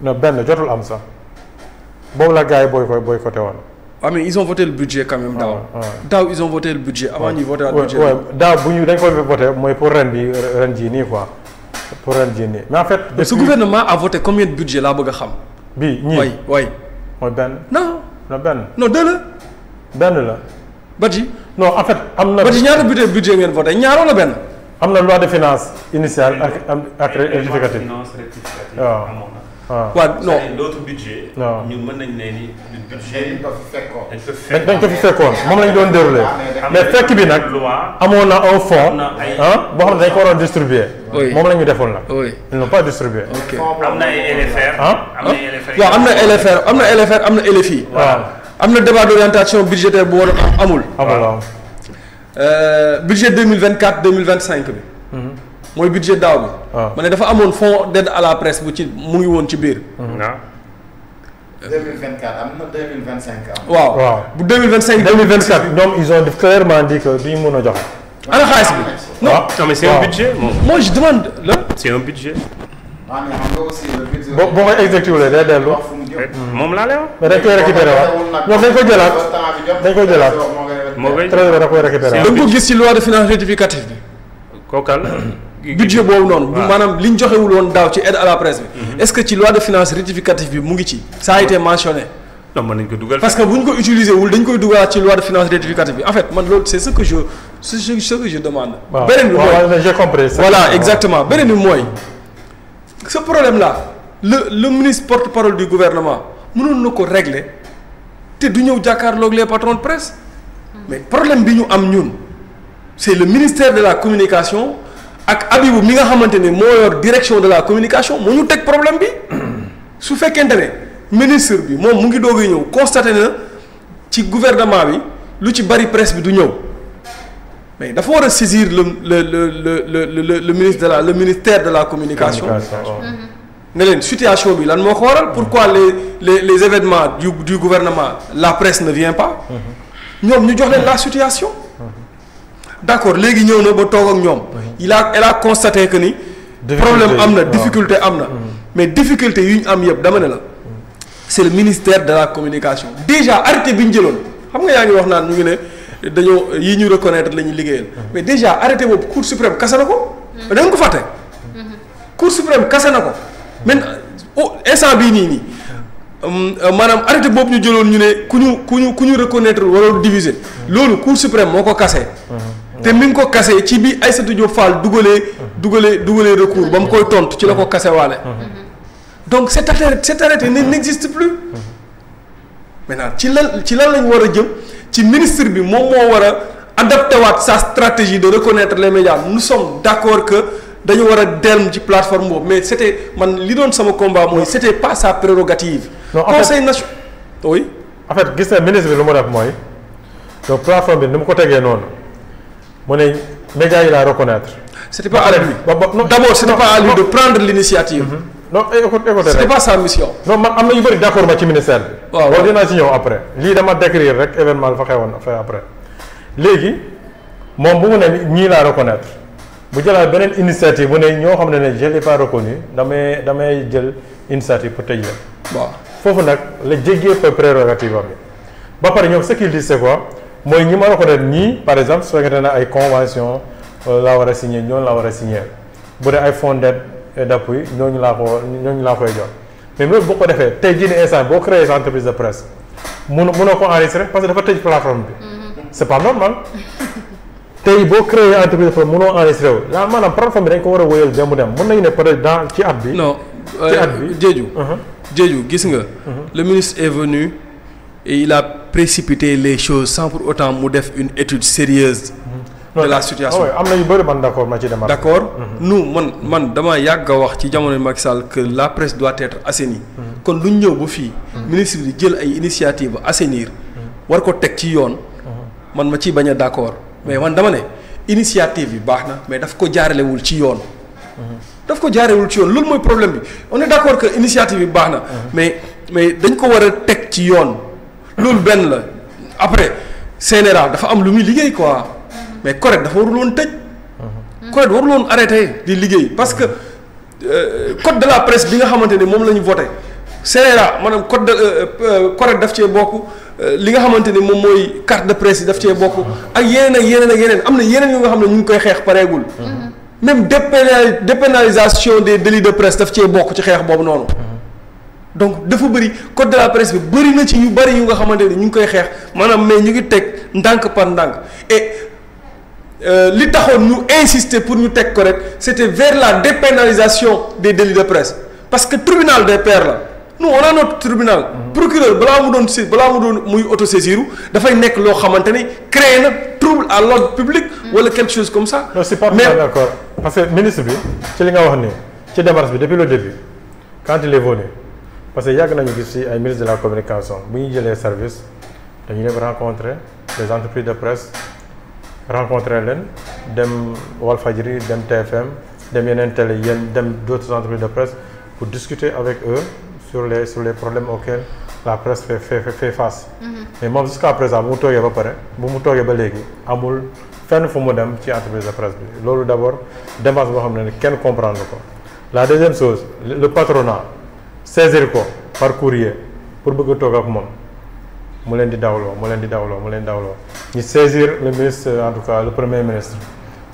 non benn jotul am sax boobu la gars yi boycotté woon. ah mais ils ont voté le budget quand même daaw. daaw ils ont voté le budget avant ñuy voté le budget. daaw bu ñu dañ ko voté mooy pour ren jii nii quoi pour ren jii nii mais en fait. ce gouvernement a voté combien de budget laa bëgg a xam. bii ñii way mooy benn. non benn. non deux la. benn la. Badji. non en fait am na. Badji ñaata budget ngeen voté ñaar wala benn. am na loi de finance initiale ak rectificative. waaw. waaw non l'autre budget. non ñu mën nañ ne ni budget dañ ko fi fekkoon moom lañ doon déroulé mais fekk bi nag amoon na un fonds boo xam ne dañ ko waroon distribuer. moom la ñu defoon nag. ils n'ont pas distribué. am na ay LFR. waaw am na LFR am na LFR am na LFI. waaw am na débat d'orientation budgétaire bu war a amul. waaw budget 2024 2025 bi. mooy budget daaw bi. ma ne dafa amoon fonds d'aide à la presse bu ci mu ngi woon ci biir. 2024 am na 2025 am. waaw bu 2025. 2024 ñoom ils ont clairement dit que duñu mën a joxe. ana xaalis bi. non mais c'est un budget. moi je demande là. c'est un budget. waaw mais xam nga aussi le budget. boo koy exécuté day dellu. moom laa lay wax. mais dañ koy récupéré waat ñoom dañ ko jëlaat dañ ko jëlaat. moo koy trésor da koy récupéré waat. da nga ko gis ci loi de finances rectificative bi. kookal. budget boobu noonu. maanaam li ñu joxewul woon daaw ci aide à la presse bi. est-ce que ci loi de finances rectificative bi mu ngi ci. ça a été mentionné. non mën nañu ko dugal. parce que bu ñu ko utiliser wul dañ koy dugalaat ci loi de finances rectificative bi en fait man loolu c'est ce que je demande. beneen bi mooy j'ai compris. voilà exactement beneen bi mooy. ce problème là le ministre porte-parole du gouvernement mënoon na ko régler te du ñëw jàkkaarloog les patrons de presse mais problème bi ñu am ñun c'est le ministère de la communication ak Abibou mi nga xamante ne moo yor direction de la communication moo ñu teg problème bi su fekkente ne ministre bi moom mu ngi doog a ñëw constaté na ci gouvernement bi lu ci bari presse bi du ñëw mais dafa war a saisir le ministre le ministère de la communication. ne leen situation bi lan moo ko waral pourquoi les événements du gouvernement la presse ne vient pas. ñoom ñu jox leen la situation. d'accord léegi ñëw na ba toog ak ñoom. elle a constaté que ni. problème am na difficulté am na. mais difficulté yu ñu am yëpp dama ne la. c'est le ministère de la communication déjà arrêté bi ñu jëloon xam nga yaa ngi wax naan ñu ngi ne dañoo yi ñu reconnaître la ñuy liggéeyal. mais déjà arrêté boobu cour suprême kase na ko. da nga ko fàtte. cour suprême kase na ko. maintenant instant bii nii maanaam arrêté boobu ñu jëloon ñu ne ku ñu reconnaître wala diviser loolu cour suprême moo ko kase. te mi ngi ko kase ci bi Aïssatou Diop Fall dugalee recours ba mu koy tontu ci la ko kase waale. donc cet arrêté n'existe plus. maintenant ci lan lañ war a jëm ci ministre bi moom moo war a adapté waat sa stratégie de reconnaître les médias nous sommes d'accord que. dañu war a dellu ci plateforme boobu mais c'était man li doon sama combat mooy c'était pas sa prérogative. non conseil national oui. en fait gis na ministre bi lu mu def mooy donc plateforme bi ni mu ko tegee noonu mu ne médias yi la reconnaître. c'était pas à lui d'abord c'était pas à lui de prendre l'initiative. non écoute c'était pas sa mission. non man am na yu bëri d'accord ma ci ministère bi. waaw loolu dinaa ci ñëw après lii dama décrire rek événement la fa xewoon après léegi moom bu mu ne ñii laa reconnaître. bu jëlaat beneen initiative bu ne ñoo xam ne je l'ai pas reconnu damay jël initiative pour tëj leen. waaw foofu nag la jéggee prérogative am ba pare ñoom ce qu'ils disent c'est quoi mooy ñi ma reconnaître ñii par exemple su fekkente ne ay convention laa war a signer ñooñu laa war a signer bu dee ay fonds d'aide et d'appui ñooñu laa koy jox mais loolu boo ko defee tey jii nii instant boo créé sa entreprise de presse mënoo ko enregistrer parce que dafa tëj plateforme bi. c'est pas normal. tey boo créé entreprise de mënoo enregistré wu la maanaam plateforme bi dañ ko war a wóyal dem mu dem mën nañu ne peut-être dans ci at bi. non ci at bi Diédhiou gis nga. le ministre est venu et il a précipité les choses sans pour autant mu def une étude sérieuse de la situation. am na yu bëri man d'accord ma ci démarche. d'accord nous man dama yàgg a wax ci jamono Macky Sall que la presse doit être assainie. kon lu ñu ñëw ba fii. ministre bi jël ay initiatives assainir. war ko teg ci yoon. man ma ciy bañ a d'accord. mais man dama ne initiative bi baax na mais daf ko jaaralewul ci yoon. loolu mooy problème bi on est d'accord que initiative bi baax na. mais dañ ko war a teg ci yoon. loolu benn la après CNRA dafa am lu muy liggéey quoi mais correct dafa warul woon tëj. correct warul woon arrêté di liggéey parce que code de la presse bi nga xamante ni moom la ñu voté CRA maanaam code de correct daf cee bokk li nga xamante ni moom mooy carte de presse yi daf cee bokk ak yeneen ak yeneen ak yeneen am na yeneen yu nga xam ne ñu ngi koy xeex pareegul. même dépénalisation des délits de presse daf cee bokk ci xeex boobu noonu. donc dafa bëri code de la presse bi bëri na ci yu bëri yu nga xamante ni ñu ngi koy xeex maanaam mais ñu ngi teg ndànk par ndànk et li taxoon ñu insister pour ñu teg ko rek c'était vers la dépénalisation des délits de presse parce que tribunal des pairs la nous on a notre tribunal. procureur balaa mu doon muy autosaisir dafay nekk loo xamante ni créé na trouble à l'ordre public. wala quelque chose comme ça. non c'est pas d'accord parce que ministre bi ci li nga wax nii ci démarche bi depuis le début quand il est venu parce que yàgg nañu gis ci ay ministre de la communication bu ñu jëlee service dañu dem rencontrer les entreprises de presse rencontrer leen dem Walfadjri dem TFM dem yeneen télé dem d'autres entreprises de presse pour discuter avec eux sur les problèmes auxquels la presse fait face. mais moom jusqu'à présent bu mu toogee ba léegi amul fenn fu mu dem ci entreprise de presse bi loolu d'abord démarche boo xam ne kenn comprendre ko la deuxième chose le patronat saisir ko par courrier pour bëgg a toog ak moom mu leen di dawloo ñu saisir le ministre en tout cas le premier ministre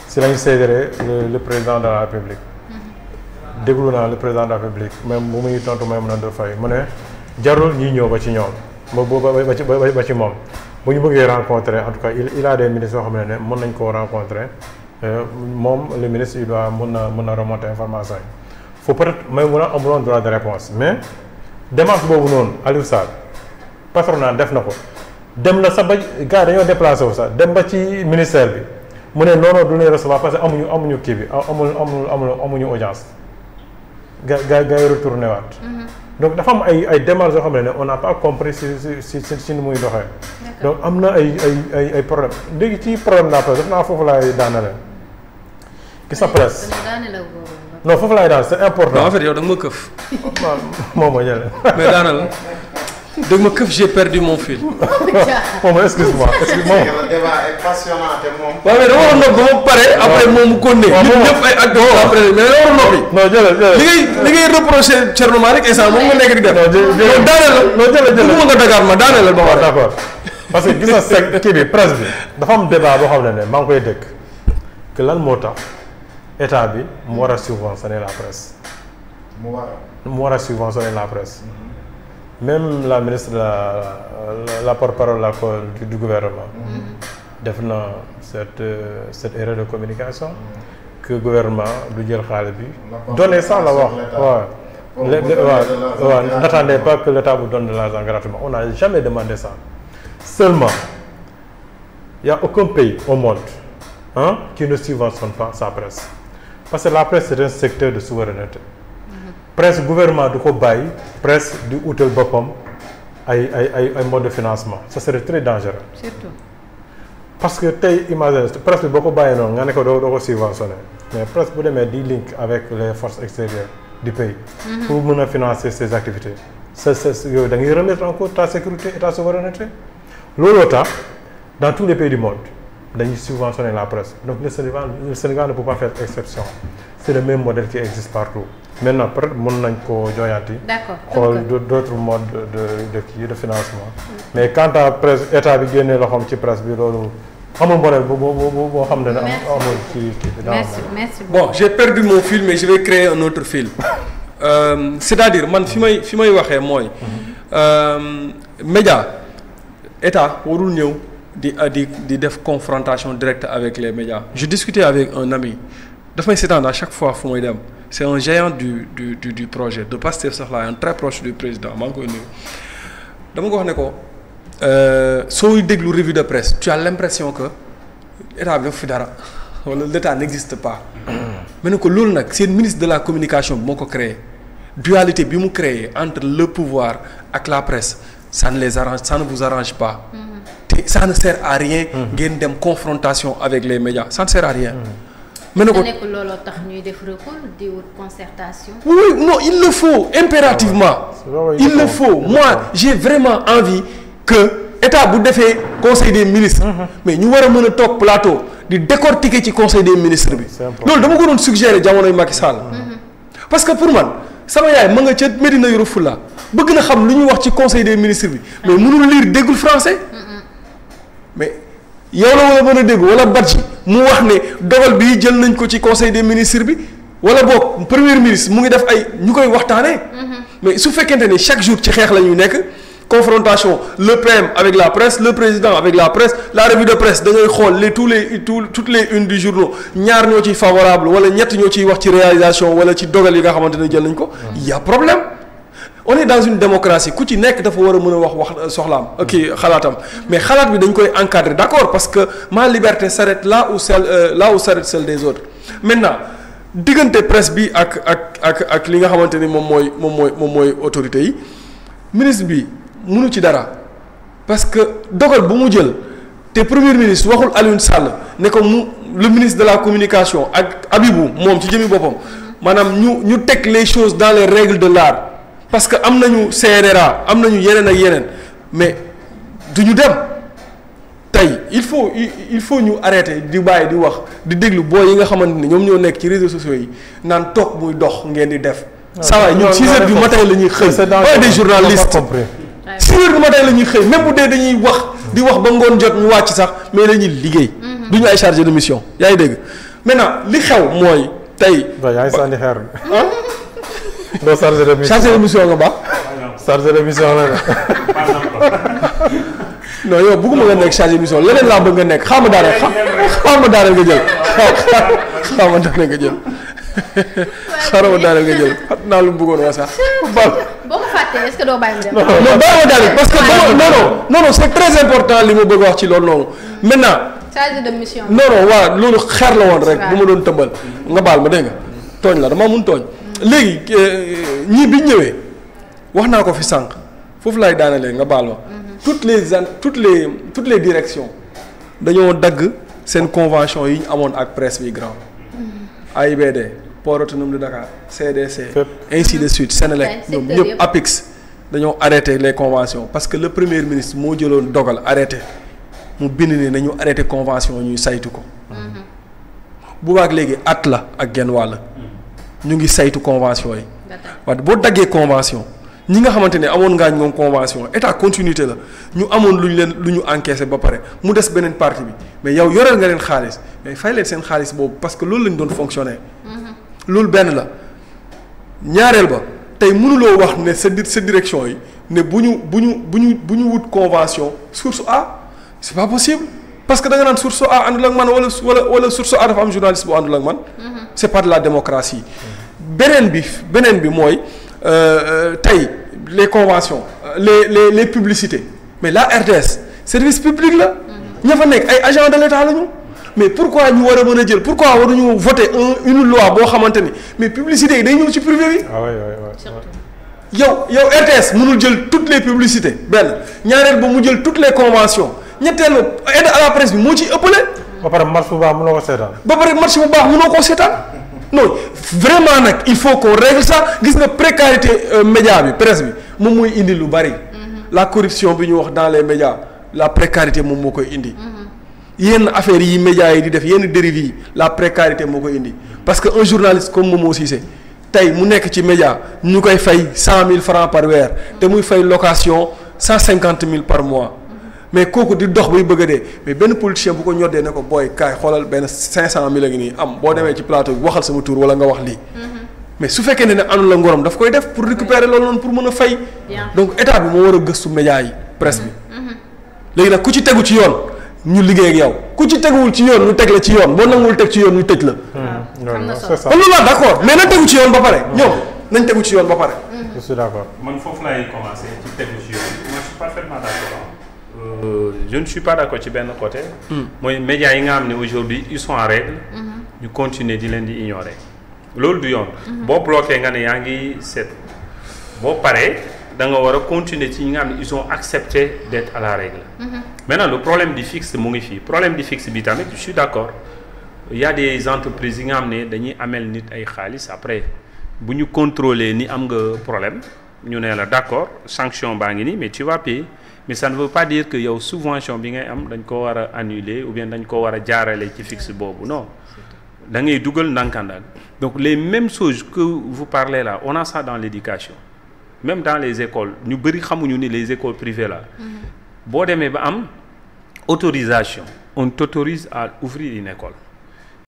si lañu saisiree le président de la République déglu naa le président de la République même bu muy tontu Maïmouna Ndour Faye mu ne jarul ñuy ñëw ba ci ñoom ba ci moom bu ñu bëggee rencontrer en tout cas il a des ministres yoo xam ne mën nañ koo rencontrer moom le ministre il doit mën na remonter information yi faut peut-être Maïmouna amuloon droit de réponse mais démarche boobu noonu Aliou Sall patronat def na ko dem na sax ba gars dañoo déplacé wu sax dem ba ci ministère bi mu ne non du ñuy recevoir parce que amuñu kii bi amuñu audience ga yi retourné waat. donc dafa am ay démarches yoo xam ne on n'a pas compris si ni muy doxee. donc am na ay problème léegi ci problème de la presse def naa foofu laay daanale. gis sa presse non foofu laay daan c'est important. non en fait yow da nga ma këf. moom moo jëlee. mais daanal da nga ma këf j'ai perdu mon fil. moom excuse-moi le débat est passionnant te moom. waaw mais dama war a noppi ba ma pare après moom mu continuer. waaw ñun ñëpp ay acteurs après mais da nga war a noppi. non jëlee li ngay reprocher Thierno Malick instant moom nga nekk di def. non daaneel la non jëlee nga Dakar ma daaneel la ba pare. d'accord parce que gis na kii bi presse bi dafa am débat boo xam ne maa ngi koy dëkk que lan moo tax état bi mu war a subventionner la presse. mu war a subventionner la presse. même la ministre de la porte-parole du gouvernement def na cette erreur de communication que gouvernement du jël xaalis bi donner ça la wax waaw n'attendez pas que l'État vous donne de l'argent gratuitement on n'a jamais demandé ça seulement il y a aucun pays au monde qui ne subventionne pas sa presse parce que la presse c'est un secteur de souveraineté presse gouvernement du ko bàyyi presse di utal boppam ay mode de financement ça serait très dangereux. surtout. parce que tey imagine presse bi boo ko bàyyi noonu nga ne ko doo ko subventionné mais presse bu demee di link avec les forces extérieures du pays. pour mën a financer ses activités. yooyu da ngay remettre en cause ta sécurité et ta souveraineté looloo tax dans tous les pays du monde dañuy subventionner la presse donc le Sénégal ne peut pas faire exception c'est le même modèle qui existe partout. maintenant peut-être mën nañ koo jooyaati. d'accord xool d'autres modes de financement. mais quant à presse état bi génnee loxoom ci presse bi loolu amul modèle boo xam ne amul ci bi. merci bon j'ai perdu mon fil mais je vais créer un autre fil. c'est-à-dire man fi may waxee mooy. média état warul ñëw di def confrontation directe avec les médias. je discutais avec un ami daf may seetaan à chaque fois fu muy dem. c'est un géant du projet de Pastef sax la un très proche du président maa ngi koy nuyu dama ko wax ne ko sooy déglu revue de presse tu as l'impression que état bi dafa fi dara wala l'état n'existe pas. mais ne ko loolu nag seen ministre de la communication bi moo ko créé dualité bi mu créé entre le pouvoir ak la presse ça ne vous arrange pas. te ça ne sert à rien. ngeen dem confrontation avec les médias ça ne sert à rien. mais ne ko nekk looloo tax ñuy def recours di wut concertation. oui non il le faut impérativement. il le faut moi j'ai vraiment envie que état bu defee conseil des ministres. mais ñu war a mën a toog plateau di décortiquer ci conseil des ministres bi. loolu dama ko doon suggérer jamonoy Macky Sall. parce que pour man sama yaay ma nga ca Médina Yoro Foulah bëgg na xam lu ñuy wax ci conseil des ministres bi mais mënul lire déggul français mais yow la wala mën a dégg wala Badji mu wax ne dogal bi jël nañ ko ci conseil des ministres bi wala boog premier ministre mu ngi def ay ñu koy waxtaanee. mais su fekkente ne chaque jour ci xeex la ñuy nekk confrontation le PM avec la presse le président avec la presse la revue de presse da ngay xool toutes les unes du journaux ñaar ñoo ciy favorable wala ñett ñoo ciy wax ci réalisation wala ci dogal yi nga xamante ne jël nañ ko. il y a problème. on est dans une démocratie ku ci nekk dafa war a mën a wax soxlaam ok xalaatam mais xalaat bi dañ koy encadrer d'accord parce que ma liberté s'arrête là où s'arrête celle des autres maintenant diggante presse bi ak li nga xamante ni moom mooy autorités yi ministre bi mënu ci dara parce que dogal bu mu jël te premier ministre waxul Alioune Sall ne ko le ministre de la communication ak Abibou moom ci jëmi boppam maanaam ñu teg les choses dans les règles de l'art parce que am nañu CNRA am nañu yeneen ak yeneen mais du ñu dem tey il faut ñu arrêter di bàyyi di wax di déglu boo yi nga xamante ni ñoom ñoo nekk ci réseaux sociaux yi naan toog muy dox ngeen di def. saa waay ñun 6 heures du matin la ñuy xëy. c'est des journalistes 6 heures du matin la ñuy xëy même bu dee dañuy wax di wax ba ngoon jot ñu wàcc sax mais dañuy liggéey. du ñu ay chargé de mission yaa ngi dégg maintenant li xew mooy tey. waaw yaa ngi sànni xeer doo chargé de mission chargé de mission nga baax. chargé de mission la de. non yow bëgguma nga nekk chargé de mission leneen laa bëgg nga nekk xaama daaneel nga jël xaama daaneel nga jël xaaral ma daaneel nga jël xam naa lu mu bëggoon wax sax. boo ko fàttee est-ce que doo bàyyi mu dem. non bàyyi ma daaneel parce que non c'est très important li ma bëgg wax ci loolu noonu maintenant. chargé de mission. non waaw loolu xeer la woon rek bu ma doon tëmbal nga baal ma dégg nga tooñ la dama mun tooñ léegi ñii bi ñëwee wax naa ko fi sànq foofu laay daanelee nga baal ma toutes les directions dañoo dagg seen convention yi ñu amoon ak presse bi grand AIBD Port Autonome de Dakar CDC ainsi de suite Senelec ñoom ñëpp APIX dañoo arrêté les conventions parce que le premier ministre moo jëloon dogal arrêté mu bind ne nañu arrêté convention ñuy saytu ko bu baag léegi at la ak genn wàll ñu ngi saytu convention yi waaye boo daggee convention ñi nga xamante ne amoon ngaañ moom convention état continuité la ñu amoon lu ñu encaissé ba pare mu des beneen partie bi mais yow yoreel nga leen xaalis mais fay leen seen xaalis boobu parce que loolu lañ doon fonctionner loolu benn la ñaareel ba tey mënuloo wax ne sa direction yi ne bu ñu wut convention source A c'est pas possible parce que da nga naan source A àndul ak man wala source A dafa am journaliste bu àndul ak man c'est pas de la démocratie beneen bi mooy tey les conventions les publicités mais la RTS service public la ña fa nekk ay agents de l'État la ñu mais pourquoi ñu war a mën a jël pourquoi waruñu voter une loi boo xamante ni mais publicité yi day ñëw ci privé bi. ah oui. yow RTS mënul jël toutes les publicités benn ñaareel ba mu jël toutes les conventions ñetteel ba aide à la presse bi moo ciy ëppale. ba pare marche bu baax mënoo ko seetaan. ba pare marche bu baax mënoo koo seetaan non vraiment nag il faut qu'on règle ça gis nga précarité média bi presse bi moom mooy indi lu bari. la corruption bi ñu wax dans les médias la précarité moom moo koy indi. yenn affaires yi médias yi di def yenn dérives yi la précarité moo koy indi parce que un journaliste comme Momo Cissé tey mu nekk ci média ñu koy fay 100 000 francs par weer te muy fay location 150 000 par mois mais kooku di dox bay bëgg a dee mais benn politicien bu ko ñoddee ne ko booy kaay xoolal benn 500 000 a ngi nii am boo demee ci plateau bi waxal sama tour wala nga wax lii mais su fekkee ne àndul la ngorom daf koy def pour récupérer loolu noonu pour mën a fay donc état bi moo war a gëstu média yi presse bi léegi nag ku ci tegu ci yoon ñu liggéey ak yow ku ci teguwul ci yoon ñu teg la ci yoon boo nanguwul teg ci yoon ñu tëj la. c'est ça. loolu la d'accord mais na tegu ci yoon ba pare ñoom nañ tegu ci yoon ba pare. je suis d'accord. man foofu laay commencer ci tegu ci yoon moi je suis parfaitement d'accord. Je ne suis pas d'accord ci benn côté. mooy médias yi nga xam ne aujourd'hui ils sont en règle. ñu continuer di leen di ignorer. loolu du yoon. boo bloqué nga ne yaa ngi seet boo paree da nga war a continuer ci ñi nga xam ne ils ont accepté d'être à la règle. Maintenant le problème du fixe mu ngi fii problème du fixe bi tamit je suis d'accord il y a des entreprises yi nga xam ne dañuy amel nit ay xaalis après bu ñu contrôler ni am nga problème ñu ne la d'accord sanction baa ngi nii mais tu vas payer mais ça ne veut pas dire que yow subvention bi ngay am dañ ko war a annuler ou bien dañ ko war a jaarale ci fixe boobu non da ngay dugal ndànk-ndànk donc les mêmes choses que vous parlez là on a ça dans l'éducation même dans les écoles ñu bëri xamuñu ni les écoles privées là boo demee ba am autorisation on t'autorise à ouvrir une école